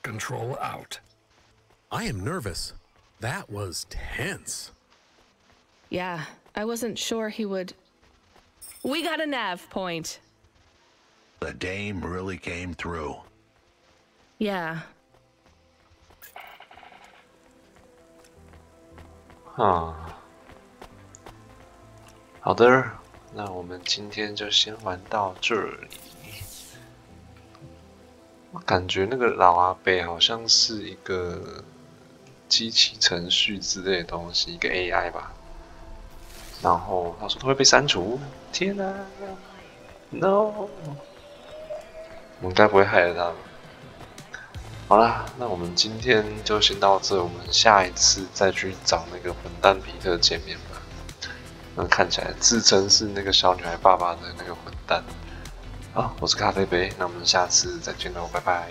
Control out. I am nervous. That was tense. Yeah, I wasn't sure he would... We got a nav point. The dame really came through. Yeah. 好的，那我们今天就先玩到这里。我感觉那个老阿伯好像是一个机器程序之类的东西，一个 AI 吧。然后他说他会被删除，天哪 ，No！ 我们该不会害了他吧？好啦，那我们今天就先到这，我们下一次再去找那个混蛋皮特见面吧。那看起来自称是那个小女孩爸爸的那个混蛋。好，我是咖啡杯，那我们下次再见喽，拜拜。